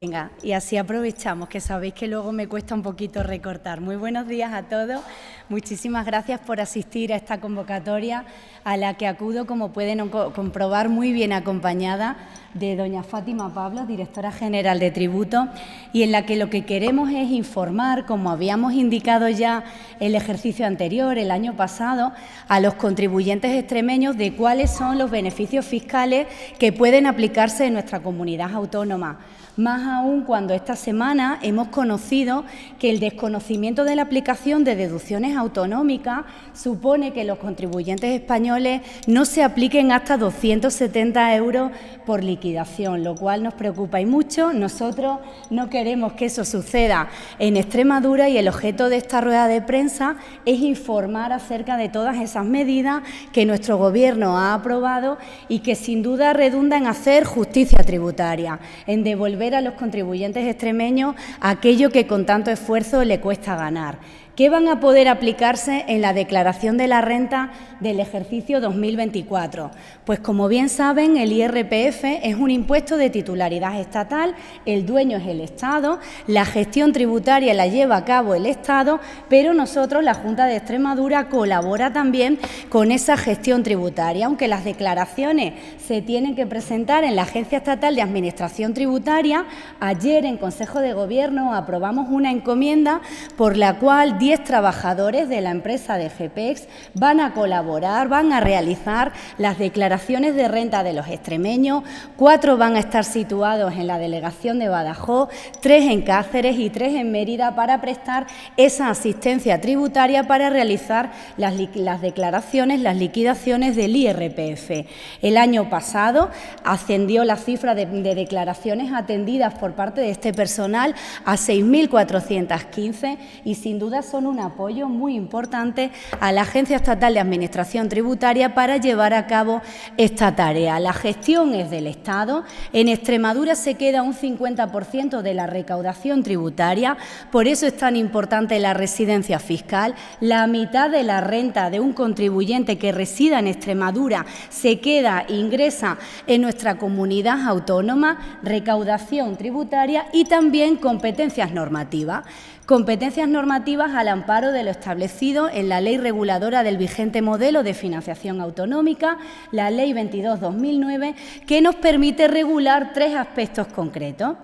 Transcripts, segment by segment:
Venga, y así aprovechamos, que sabéis que luego me cuesta un poquito recortar. Muy buenos días a todos. Muchísimas gracias por asistir a esta convocatoria a la que acudo, como pueden comprobar, muy bien acompañada de doña Fátima Pablos, directora general de Tributo, y en la que lo que queremos es informar, como habíamos indicado ya el ejercicio anterior, el año pasado, a los contribuyentes extremeños de cuáles son los beneficios fiscales que pueden aplicarse en nuestra comunidad autónoma. Más aún cuando esta semana hemos conocido que el desconocimiento de la aplicación de deducciones autonómicas supone que los contribuyentes españoles no se apliquen hasta 270 € por liquidación, lo cual nos preocupa y mucho. Nosotros no queremos que eso suceda en Extremadura y el objeto de esta rueda de prensa es informar acerca de todas esas medidas que nuestro Gobierno ha aprobado y que sin duda redundan en hacer justicia tributaria, en devolver a los contribuyentes extremeños aquello que con tanto esfuerzo le cuesta ganar. ¿Qué van a poder aplicarse en la declaración de la renta del ejercicio 2024? Pues como bien saben, el IRPF es un impuesto de titularidad estatal, el dueño es el Estado, la gestión tributaria la lleva a cabo el Estado, pero nosotros, la Junta de Extremadura, colabora también con esa gestión tributaria, aunque las declaraciones se tienen que presentar en la Agencia Estatal de Administración Tributaria. Ayer en Consejo de Gobierno aprobamos una encomienda por la cual 10 trabajadores de la empresa de GPEX van a colaborar, van a realizar las declaraciones de renta de los extremeños. 4 van a estar situados en la delegación de Badajoz, 3 en Cáceres y 3 en Mérida para prestar esa asistencia tributaria para realizar las declaraciones, las liquidaciones del IRPF. El año pasado ascendió la cifra de declaraciones atendidas por parte de este personal a 6.415 y sin duda son un apoyo muy importante a la Agencia Estatal de Administración Tributaria para llevar a cabo esta tarea. La gestión es del Estado. En Extremadura se queda un 50% de la recaudación tributaria, por eso es tan importante la residencia fiscal. La mitad de la renta de un contribuyente que resida en Extremadura se queda, ingresa en nuestra comunidad autónoma, recaudación tributaria y también competencias normativas. Competencias normativas al amparo de lo establecido en la Ley Reguladora del vigente modelo de financiación autonómica, la Ley 22/2009, que nos permite regular 3 aspectos concretos.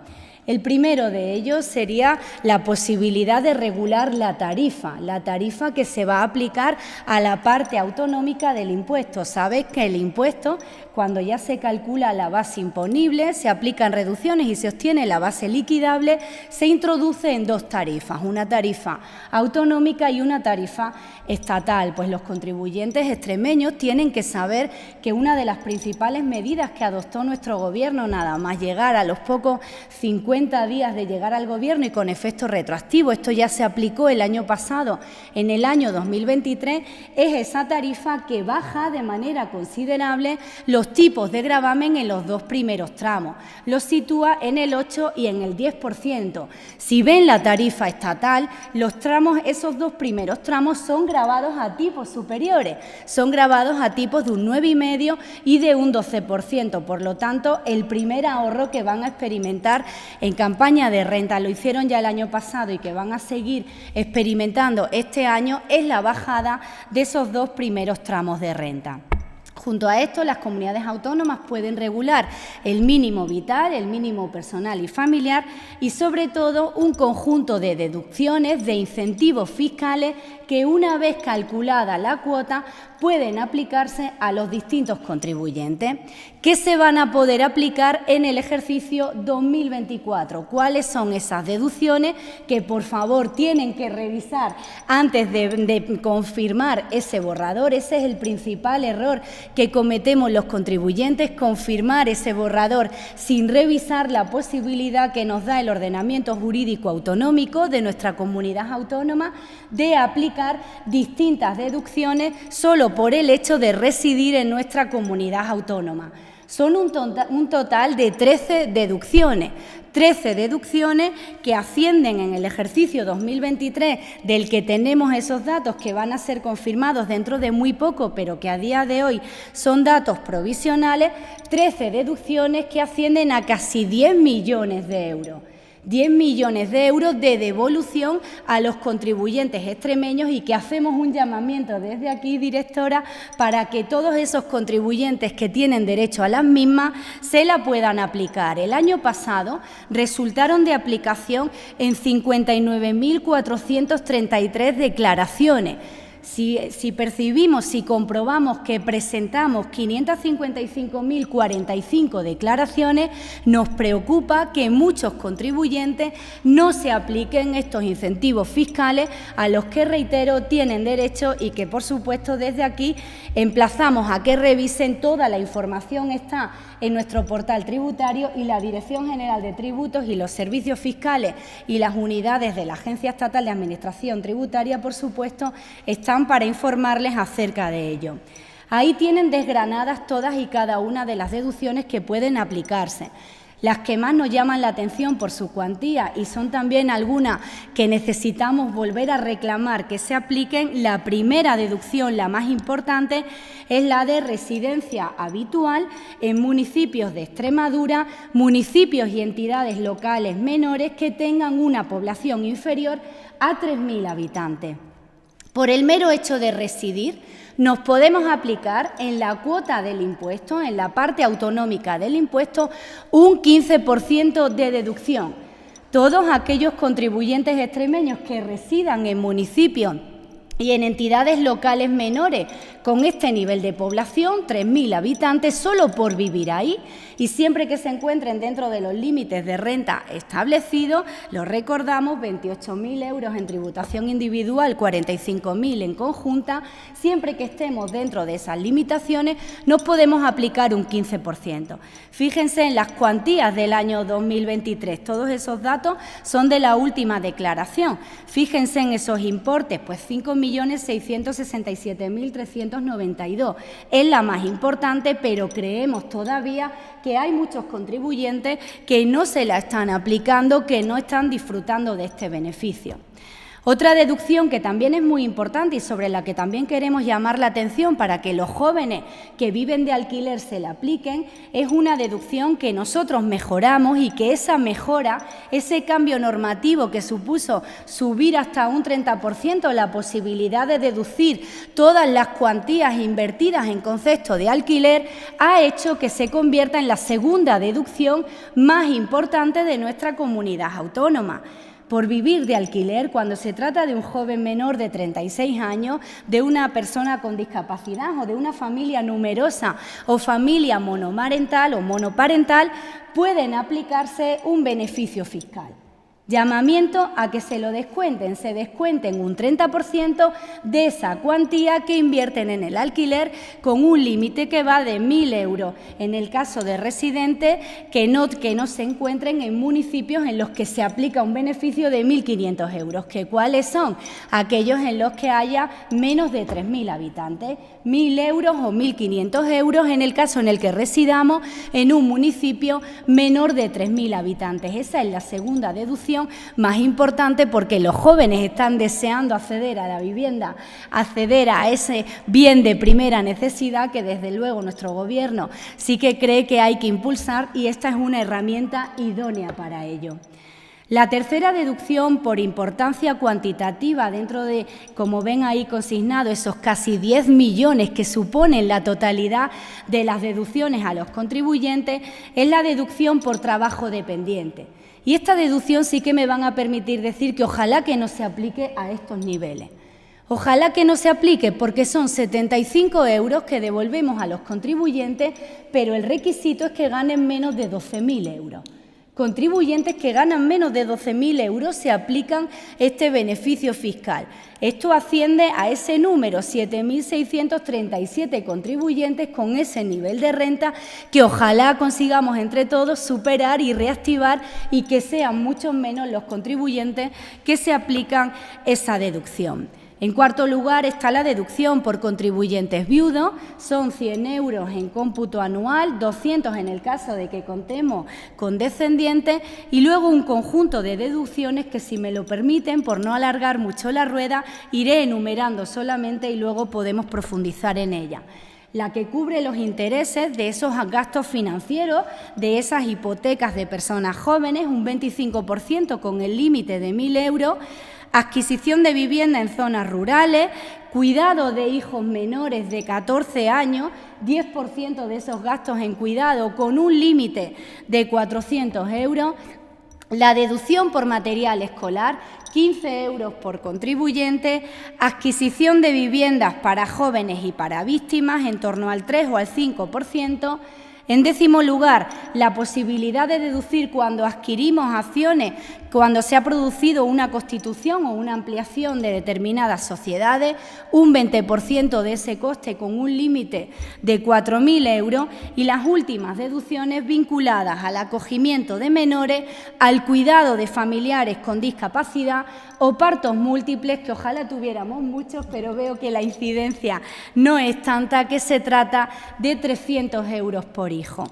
El primero de ellos sería la posibilidad de regular la tarifa que se va a aplicar a la parte autonómica del impuesto. Sabéis que el impuesto, cuando ya se calcula la base imponible, se aplican reducciones y se obtiene la base liquidable, se introduce en 2 tarifas, una tarifa autonómica y una tarifa estatal. Pues los contribuyentes extremeños tienen que saber que una de las principales medidas que adoptó nuestro Gobierno, nada más llegar a los pocos 50 días de llegar al Gobierno y con efecto retroactivo, esto ya se aplicó el año pasado, en el año 2023, es esa tarifa que baja de manera considerable los tipos de gravamen en los 2 primeros tramos. Los sitúa en el 8 y en el 10%. Si ven la tarifa estatal, los tramos, esos 2 primeros tramos son gravados a tipos superiores, son gravados a tipos de un 9,5 y de un 12%. Por lo tanto, el primer ahorro que van a experimentar en campaña de renta, lo hicieron ya el año pasado y que van a seguir experimentando este año, es la bajada de esos 2 primeros tramos de renta. Junto a esto, las comunidades autónomas pueden regular el mínimo vital, el mínimo personal y familiar y, sobre todo, un conjunto de deducciones, de incentivos fiscales que, una vez calculada la cuota, pueden aplicarse a los distintos contribuyentes. ¿Qué se van a poder aplicar en el ejercicio 2024? ¿Cuáles son esas deducciones que, por favor, tienen que revisar antes de confirmar ese borrador? Ese es el principal error que cometemos los contribuyentes, confirmar ese borrador sin revisar la posibilidad que nos da el ordenamiento jurídico autonómico de nuestra comunidad autónoma de aplicar distintas deducciones solo por el hecho de residir en nuestra comunidad autónoma. Son un total de 13 deducciones. 13 deducciones que ascienden en el ejercicio 2023, del que tenemos esos datos que van a ser confirmados dentro de muy poco, pero que a día de hoy son datos provisionales, 13 deducciones que ascienden a casi 10 millones de euros. 10 millones de euros de devolución a los contribuyentes extremeños, y que hacemos un llamamiento desde aquí, directora, para que todos esos contribuyentes que tienen derecho a las mismas se la puedan aplicar. El año pasado resultaron de aplicación en 59.433 declaraciones. Si percibimos, si comprobamos que presentamos 555.045 declaraciones, nos preocupa que muchos contribuyentes no se apliquen estos incentivos fiscales a los que, reitero, tienen derecho, y que, por supuesto, desde aquí emplazamos a que revisen. Toda la información está en nuestro portal tributario, y la Dirección General de Tributos y los servicios fiscales y las unidades de la Agencia Estatal de Administración Tributaria, por supuesto, están para informarles acerca de ello. Ahí tienen desgranadas todas y cada una de las deducciones que pueden aplicarse. Las que más nos llaman la atención por su cuantía, y son también algunas que necesitamos volver a reclamar que se apliquen. La primera deducción, la más importante, es la de residencia habitual en municipios de Extremadura, municipios y entidades locales menores que tengan una población inferior a 3.000 habitantes. Por el mero hecho de residir, nos podemos aplicar en la cuota del impuesto, en la parte autonómica del impuesto, un 15% de deducción. Todos aquellos contribuyentes extremeños que residan en municipios y en entidades locales menores con este nivel de población, 3.000 habitantes, solo por vivir ahí, y siempre que se encuentren dentro de los límites de renta establecidos, lo recordamos, 28.000 euros en tributación individual, 45.000 en conjunta, siempre que estemos dentro de esas limitaciones, nos podemos aplicar un 15%. Fíjense en las cuantías del año 2023, todos esos datos son de la última declaración. Fíjense en esos importes, pues 5.667.392. Es la más importante, pero creemos todavía que hay muchos contribuyentes que no se la están aplicando, que no están disfrutando de este beneficio. Otra deducción que también es muy importante y sobre la que también queremos llamar la atención para que los jóvenes que viven de alquiler se la apliquen, es una deducción que nosotros mejoramos, y que esa mejora, ese cambio normativo que supuso subir hasta un 30% la posibilidad de deducir todas las cuantías invertidas en concepto de alquiler, ha hecho que se convierta en la segunda deducción más importante de nuestra comunidad autónoma. Por vivir de alquiler, cuando se trata de un joven menor de 36 años, de una persona con discapacidad o de una familia numerosa o familia monomarental o monoparental, pueden aplicarse un beneficio fiscal. Llamamiento a que se lo descuenten, se descuenten un 30% de esa cuantía que invierten en el alquiler, con un límite que va de 1.000 euros en el caso de residentes que no se encuentren en municipios en los que se aplica un beneficio de 1.500 euros. ¿Cuáles son? Aquellos en los que haya menos de 3.000 habitantes. 1.000 euros o 1.500 euros en el caso en el que residamos en un municipio menor de 3.000 habitantes. Esa es la segunda deducción más importante, porque los jóvenes están deseando acceder a la vivienda, acceder a ese bien de primera necesidad que desde luego nuestro Gobierno sí que cree que hay que impulsar, y esta es una herramienta idónea para ello. La tercera deducción, por importancia cuantitativa, dentro de, como ven ahí consignado, esos casi 10 millones que suponen la totalidad de las deducciones a los contribuyentes, es la deducción por trabajo dependiente. Y esta deducción sí que me van a permitir decir que ojalá que no se aplique a estos niveles. Ojalá que no se aplique, porque son 75 euros que devolvemos a los contribuyentes, pero el requisito es que ganen menos de 12.000 euros. Contribuyentes que ganan menos de 12.000 euros se aplican este beneficio fiscal. Esto asciende a ese número, 7.637 contribuyentes con ese nivel de renta, que ojalá consigamos entre todos superar y reactivar, y que sean muchos menos los contribuyentes que se aplican esa deducción. En cuarto lugar está la deducción por contribuyentes viudos, son 100 euros en cómputo anual, 200 en el caso de que contemos con descendientes, y luego un conjunto de deducciones que, si me lo permiten, por no alargar mucho la rueda, iré enumerando solamente y luego podemos profundizar en ella. La que cubre los intereses de esos gastos financieros, de esas hipotecas de personas jóvenes, un 25% con el límite de 1.000 euros, adquisición de vivienda en zonas rurales, cuidado de hijos menores de 14 años, 10% de esos gastos en cuidado con un límite de 400 euros, la deducción por material escolar, 15 euros por contribuyente, adquisición de viviendas para jóvenes y para víctimas, en torno al 3 o al 5%. En décimo lugar, la posibilidad de deducir cuando adquirimos acciones, cuando se ha producido una constitución o una ampliación de determinadas sociedades, un 20% de ese coste con un límite de 4.000 euros, y las últimas deducciones vinculadas al acogimiento de menores, al cuidado de familiares con discapacidad o partos múltiples, que ojalá tuviéramos muchos, pero veo que la incidencia no es tanta, que se trata de 300 euros por hijo.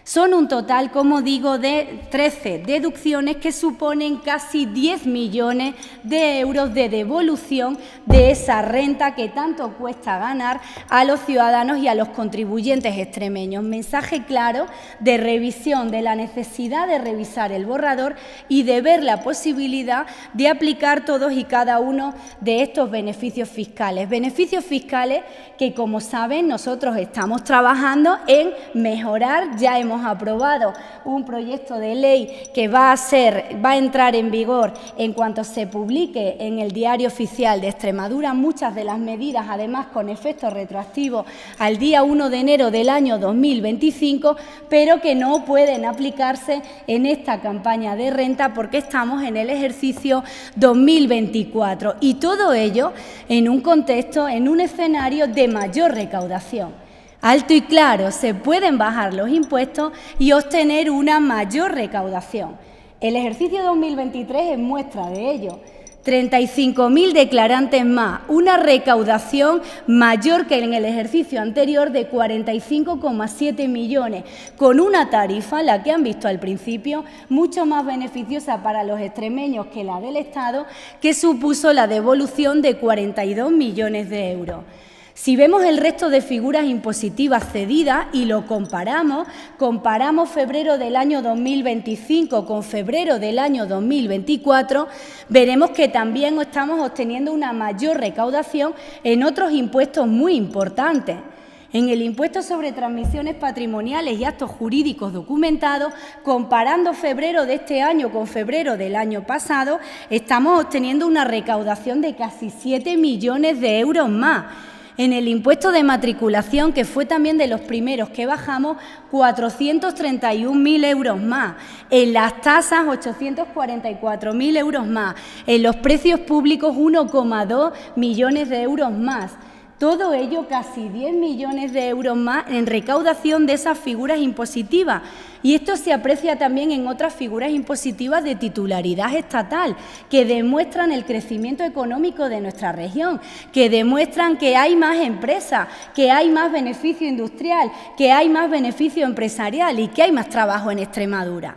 Son un total, como digo, de 13 deducciones que suponen casi 10 millones de euros de devolución de esa renta que tanto cuesta ganar a los ciudadanos y a los contribuyentes extremeños. Mensaje claro de revisión, de la necesidad de revisar el borrador y de ver la posibilidad de aplicar todos y cada uno de estos beneficios fiscales. Beneficios fiscales que, como saben, nosotros estamos trabajando en mejorar. Ya hemos aprobado un proyecto de ley que va a entrar en vigor en cuanto se publique en el Diario Oficial de Extremadura, muchas de las medidas además con efecto retroactivo al día 1 de enero del año 2025, pero que no pueden aplicarse en esta campaña de renta porque estamos en el ejercicio 2024, y todo ello en un contexto, en un escenario de mayor recaudación. Alto y claro, se pueden bajar los impuestos y obtener una mayor recaudación. El ejercicio 2023 es muestra de ello. 35.000 declarantes más, una recaudación mayor que en el ejercicio anterior de 45,7 millones, con una tarifa, la que han visto al principio, mucho más beneficiosa para los extremeños que la del Estado, que supuso la devolución de 42 millones de euros. Si vemos el resto de figuras impositivas cedidas y lo comparamos febrero del año 2025 con febrero del año 2024, veremos que también estamos obteniendo una mayor recaudación en otros impuestos muy importantes. En el impuesto sobre transmisiones patrimoniales y actos jurídicos documentados, comparando febrero de este año con febrero del año pasado, estamos obteniendo una recaudación de casi 7 millones de euros más. En el impuesto de matriculación, que fue también de los primeros que bajamos, 431.000 euros más. En las tasas, 844.000 euros más. En los precios públicos, 1,2 millones de euros más. Todo ello casi 10 millones de euros más en recaudación de esas figuras impositivas. Y esto se aprecia también en otras figuras impositivas de titularidad estatal, que demuestran el crecimiento económico de nuestra región, que demuestran que hay más empresas, que hay más beneficio industrial, que hay más beneficio empresarial y que hay más trabajo en Extremadura.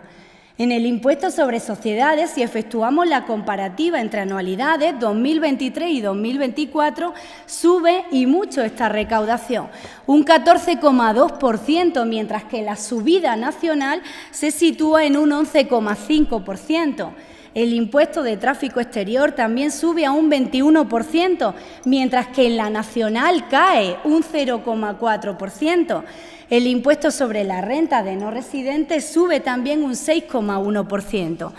En el impuesto sobre sociedades, si efectuamos la comparativa entre anualidades 2023 y 2024, sube y mucho esta recaudación, un 14,2%, mientras que la subida nacional se sitúa en un 11,5%. El impuesto de tráfico exterior también sube a un 21%, mientras que en la nacional cae un 0,4%. El impuesto sobre la renta de no residentes sube también un 6,1%.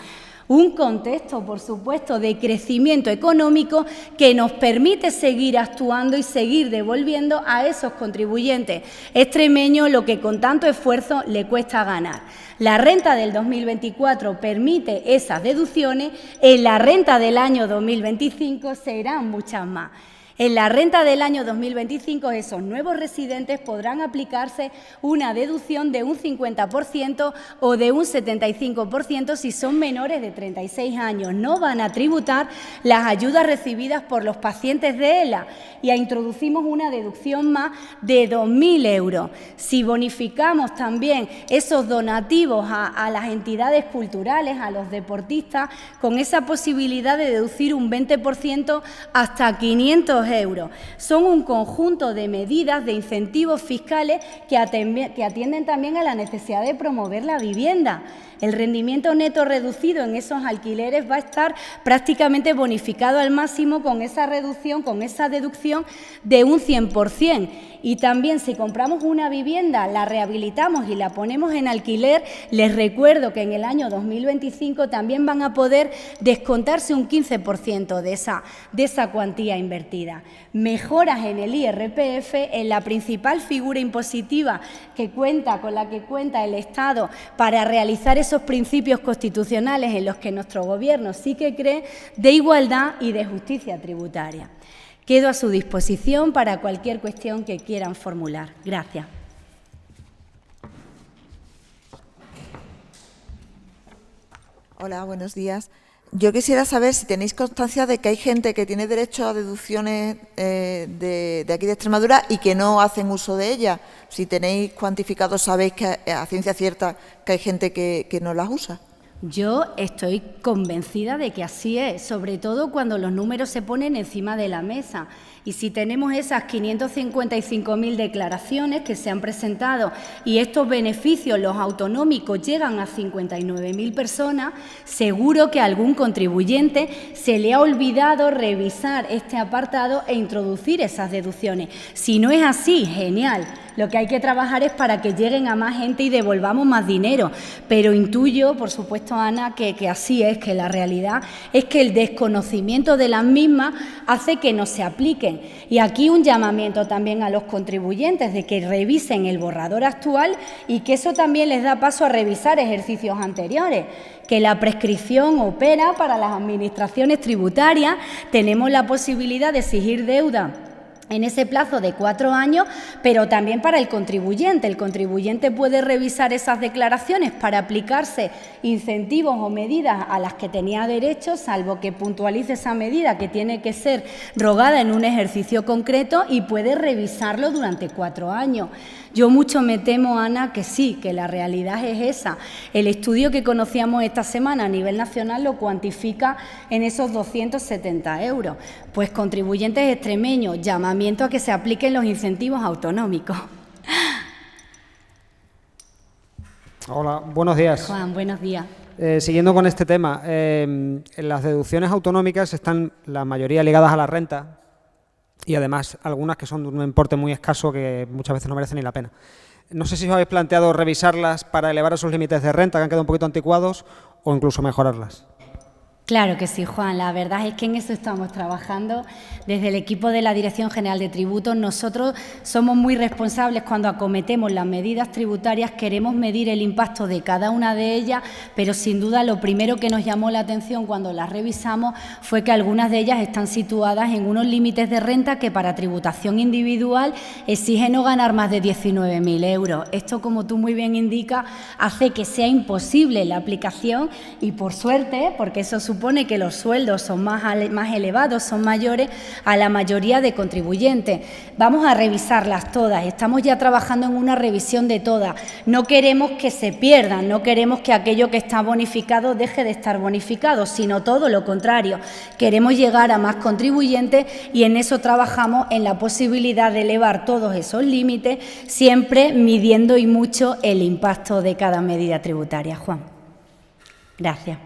Un contexto, por supuesto, de crecimiento económico que nos permite seguir actuando y seguir devolviendo a esos contribuyentes extremeños lo que con tanto esfuerzo le cuesta ganar. La renta del 2024 permite esas deducciones, en la renta del año 2025 serán muchas más. En la renta del año 2025, esos nuevos residentes podrán aplicarse una deducción de un 50% o de un 75% si son menores de 36 años. No van a tributar las ayudas recibidas por los pacientes de ELA y introducimos una deducción más de 2.000 euros. Si bonificamos también esos donativos a las entidades culturales, a los deportistas, con esa posibilidad de deducir un 20% hasta 500 euros. Son un conjunto de medidas, de incentivos fiscales que atienden también a la necesidad de promover la vivienda. El rendimiento neto reducido en esos alquileres va a estar prácticamente bonificado al máximo con esa reducción, con esa deducción de un 100%. Y también si compramos una vivienda, la rehabilitamos y la ponemos en alquiler, les recuerdo que en el año 2025 también van a poder descontarse un 15% de esa cuantía invertida. Mejoras en el IRPF, en la principal figura impositiva con la que cuenta el Estado para realizar esos principios constitucionales en los que nuestro Gobierno sí que cree, de igualdad y de justicia tributaria. Quedo a su disposición para cualquier cuestión que quieran formular. Gracias. Hola, buenos días. Yo quisiera saber si tenéis constancia de que hay gente que tiene derecho a deducciones de aquí de Extremadura y que no hacen uso de ellas. Si tenéis cuantificado, sabéis que a ciencia cierta que hay gente que no las usa. Yo estoy convencida de que así es, sobre todo cuando los números se ponen encima de la mesa. Y si tenemos esas 555.000 declaraciones que se han presentado y estos beneficios, los autonómicos, llegan a 59.000 personas, seguro que a algún contribuyente se le ha olvidado revisar este apartado e introducir esas deducciones. Si no es así, genial. Lo que hay que trabajar es para que lleguen a más gente y devolvamos más dinero. Pero intuyo, por supuesto, Ana, que así es, que la realidad es que el desconocimiento de las mismas hace que no se apliquen. Y aquí un llamamiento también a los contribuyentes de que revisen el borrador actual y que eso también les da paso a revisar ejercicios anteriores. Que la prescripción opera para las administraciones tributarias, tenemos la posibilidad de exigir deuda en ese plazo de 4 años, pero también para el contribuyente. El contribuyente puede revisar esas declaraciones para aplicarse incentivos o medidas a las que tenía derecho, salvo que puntualice esa medida que tiene que ser rogada en un ejercicio concreto, y puede revisarlo durante 4 años. Yo mucho me temo, Ana, que sí, que la realidad es esa. El estudio que conocíamos esta semana a nivel nacional lo cuantifica en esos 270 euros. Pues contribuyentes extremeños, llamamiento a que se apliquen los incentivos autonómicos. Hola, buenos días. Juan, buenos días. Siguiendo con este tema, las deducciones autonómicas están la mayoría ligadas a la renta y además algunas que son de un importe muy escaso que muchas veces no merecen ni la pena. No sé si os habéis planteado revisarlas para elevar esos límites de renta que han quedado un poquito anticuados o incluso mejorarlas. Claro que sí, Juan. La verdad es que en eso estamos trabajando. Desde el equipo de la Dirección General de Tributos, nosotros somos muy responsables cuando acometemos las medidas tributarias, queremos medir el impacto de cada una de ellas, pero sin duda lo primero que nos llamó la atención cuando las revisamos fue que algunas de ellas están situadas en unos límites de renta que para tributación individual exigen no ganar más de 19.000 euros. Esto, como tú muy bien indicas, hace que sea imposible la aplicación y, por suerte, porque eso supone que los sueldos son más elevados, son mayores a la mayoría de contribuyentes. Vamos a revisarlas todas, estamos ya trabajando en una revisión de todas. No queremos que se pierdan, no queremos que aquello que está bonificado deje de estar bonificado, sino todo lo contrario. Queremos llegar a más contribuyentes y en eso trabajamos, en la posibilidad de elevar todos esos límites, siempre midiendo y mucho el impacto de cada medida tributaria. Juan. Gracias.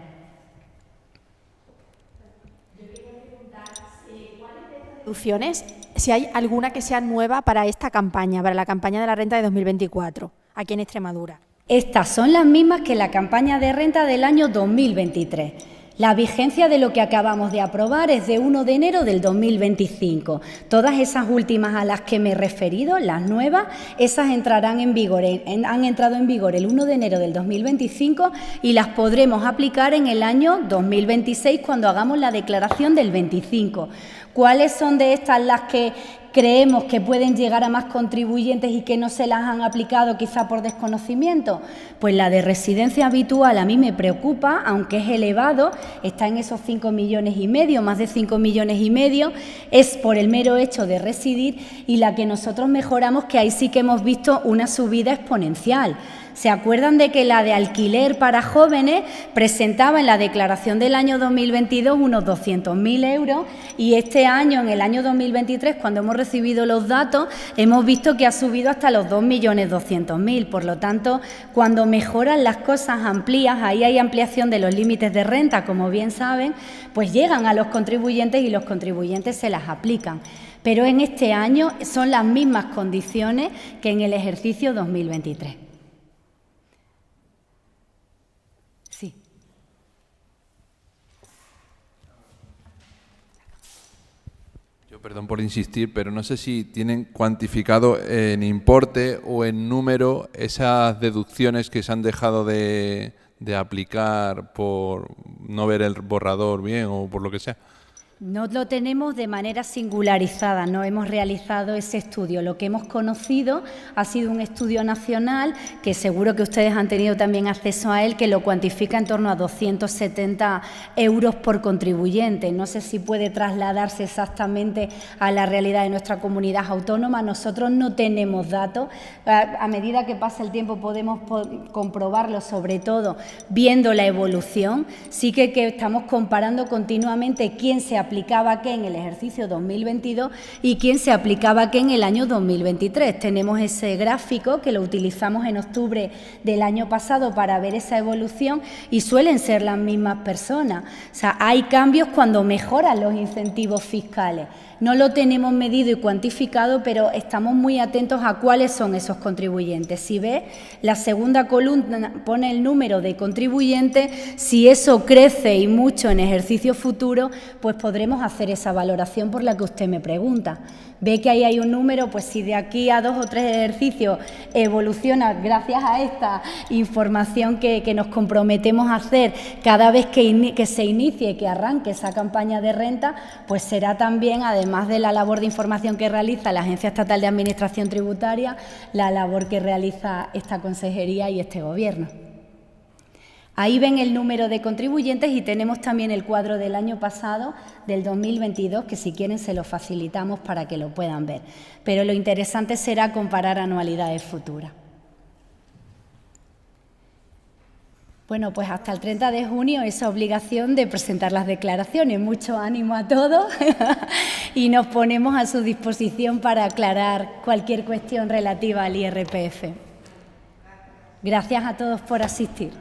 Si hay alguna que sea nueva para esta campaña, para la campaña de la renta de 2024, aquí en Extremadura. Estas son las mismas que la campaña de renta del año 2023. La vigencia de lo que acabamos de aprobar es de 1 de enero del 2025. Todas esas últimas a las que me he referido, las nuevas, esas entrarán en vigor, han entrado en vigor el 1 de enero del 2025 y las podremos aplicar en el año 2026 cuando hagamos la declaración del 25. ¿Cuáles son de estas las que creemos que pueden llegar a más contribuyentes y que no se las han aplicado quizá por desconocimiento? Pues la de residencia habitual a mí me preocupa, aunque es elevado, está en esos 5,5 millones, más de 5,5 millones, es por el mero hecho de residir, y la que nosotros mejoramos, que ahí sí que hemos visto una subida exponencial. ¿Se acuerdan de que la de alquiler para jóvenes presentaba en la declaración del año 2022 unos 200.000 euros y este año, en el año 2023, cuando hemos recibido los datos, hemos visto que ha subido hasta los 2.200.000? Por lo tanto, cuando mejoran las cosas, amplías, ahí hay ampliación de los límites de renta, como bien saben, pues llegan a los contribuyentes y los contribuyentes se las aplican. Pero en este año son las mismas condiciones que en el ejercicio 2023. Sí. Yo, perdón por insistir, pero no sé si tienen cuantificado en importe o en número esas deducciones que se han dejado de aplicar por no ver el borrador bien o por lo que sea. No lo tenemos de manera singularizada, no hemos realizado ese estudio. Lo que hemos conocido ha sido un estudio nacional, que seguro que ustedes han tenido también acceso a él, que lo cuantifica en torno a 270 euros por contribuyente. No sé si puede trasladarse exactamente a la realidad de nuestra comunidad autónoma. Nosotros no tenemos datos. A medida que pasa el tiempo podemos comprobarlo, sobre todo viendo la evolución. Sí que estamos comparando continuamente quién se aplicaba qué en el ejercicio 2022 y quién se aplicaba qué en el año 2023. Tenemos ese gráfico que lo utilizamos en octubre del año pasado para ver esa evolución y suelen ser las mismas personas. O sea, hay cambios cuando mejoran los incentivos fiscales. No lo tenemos medido y cuantificado, pero estamos muy atentos a cuáles son esos contribuyentes. Si ve, la segunda columna pone el número de contribuyentes. Si eso crece y mucho en ejercicio futuro, pues podremos hacer esa valoración por la que usted me pregunta. Ve que ahí hay un número, pues si de aquí a 2 o 3 ejercicios evoluciona gracias a esta información que nos comprometemos a hacer cada vez que se inicie, que arranque esa campaña de renta, pues será también, además de la labor de información que realiza la Agencia Estatal de Administración Tributaria, la labor que realiza esta consejería y este Gobierno. Ahí ven el número de contribuyentes y tenemos también el cuadro del año pasado, del 2022, que si quieren se lo facilitamos para que lo puedan ver. Pero lo interesante será comparar anualidades futuras. Bueno, pues hasta el 30 de junio esa obligación de presentar las declaraciones. Mucho ánimo a todos y nos ponemos a su disposición para aclarar cualquier cuestión relativa al IRPF. Gracias a todos por asistir.